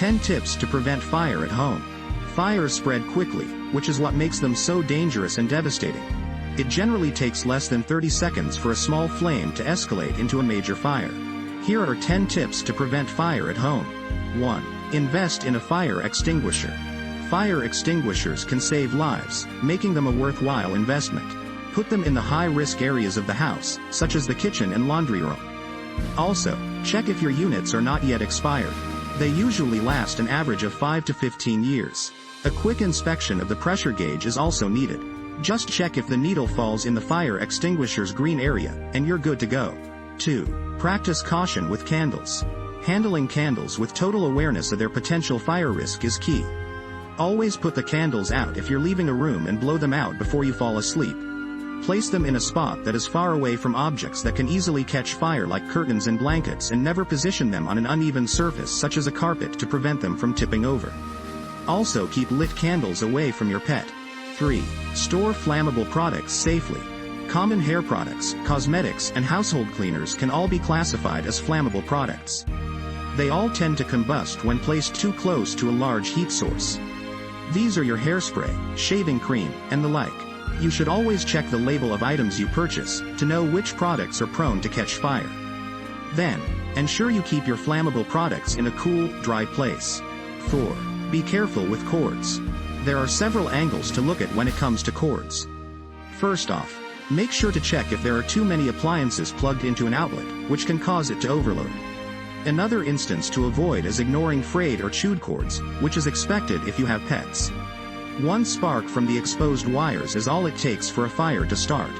10 tips to prevent fire at home. Fires spread quickly, which is what makes them so dangerous and devastating. It generally takes less than 30 seconds for a small flame to escalate into a major fire. Here are 10 tips to prevent fire at home. 1. Invest in a fire extinguisher. Fire extinguishers can save lives, making them a worthwhile investment. Put them in the high-risk areas of the house, such as the kitchen and laundry room. Also, check if your units are not yet expired. They usually last an average of 5 to 15 years. A quick inspection of the pressure gauge is also needed. Just check if the needle falls in the fire extinguisher's green area, and you're good to go. 2. Practice caution with candles. Handling candles with total awareness of their potential fire risk is key. Always put the candles out if you're leaving a room and blow them out before you fall asleep. Place them in a spot that is far away from objects that can easily catch fire like curtains and blankets, and never position them on an uneven surface such as a carpet to prevent them from tipping over. Also keep lit candles away from your pet. 3. Store flammable products safely. Common hair products, cosmetics, and household cleaners can all be classified as flammable products. They all tend to combust when placed too close to a large heat source. These are your hairspray, shaving cream, and the like. You should always check the label of items you purchase to know which products are prone to catch fire. Then, ensure you keep your flammable products in a cool, dry place. 4. Be careful with cords. There are several angles to look at when it comes to cords. First off, make sure to check if there are too many appliances plugged into an outlet, which can cause it to overload. Another instance to avoid is ignoring frayed or chewed cords, which is expected if you have pets. One spark from the exposed wires is all it takes for a fire to start.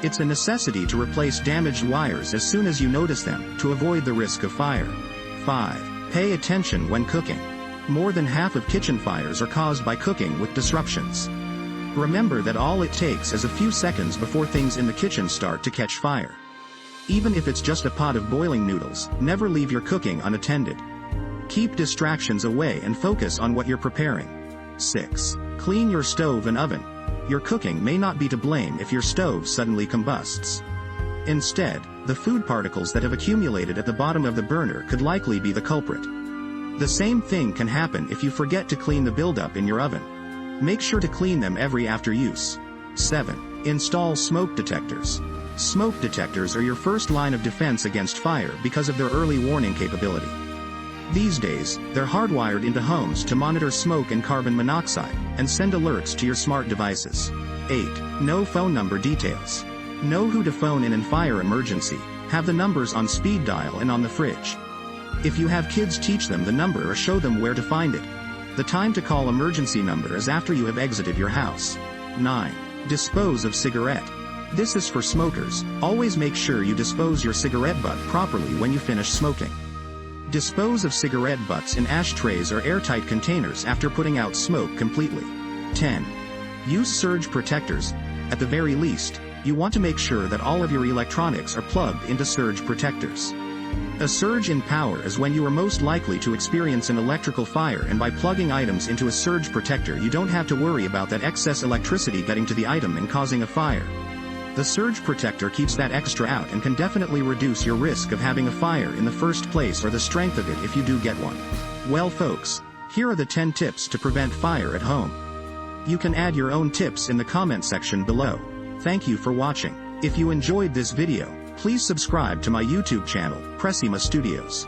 It's a necessity to replace damaged wires as soon as you notice them, to avoid the risk of fire. 5. Pay attention when cooking. More than half of kitchen fires are caused by cooking with disruptions. Remember that all it takes is a few seconds before things in the kitchen start to catch fire. Even if it's just a pot of boiling noodles, never leave your cooking unattended. Keep distractions away and focus on what you're preparing. 6. Clean your stove and oven. Your cooking may not be to blame if your stove suddenly combusts. Instead, the food particles that have accumulated at the bottom of the burner could likely be the culprit. The same thing can happen if you forget to clean the buildup in your oven. Make sure to clean them every after use. 7. Install smoke detectors. Smoke detectors are your first line of defense against fire because of their early warning capability. These days, they're hardwired into homes to monitor smoke and carbon monoxide, and send alerts to your smart devices. 8. Know phone number details. Know who to phone in an fire emergency. Have the numbers on speed dial and on the fridge. If you have kids, teach them the number or show them where to find it. The time to call emergency number is after you have exited your house. 9. Dispose of cigarette. This is for smokers. Always make sure you dispose your cigarette butt properly when you finish smoking. Dispose of cigarette butts in ashtrays or airtight containers after putting out smoke completely. 10. Use surge protectors. At the very least, you want to make sure that all of your electronics are plugged into surge protectors. A surge in power is when you are most likely to experience an electrical fire, and by plugging items into a surge protector you don't have to worry about that excess electricity getting to the item and causing a fire. The surge protector keeps that extra out and can definitely reduce your risk of having a fire in the first place, or the strength of it if you do get one. Well folks, here are the 10 tips to prevent fire at home. You can add your own tips in the comment section below. Thank you for watching. If you enjoyed this video, please subscribe to my YouTube channel, Pressima Studios.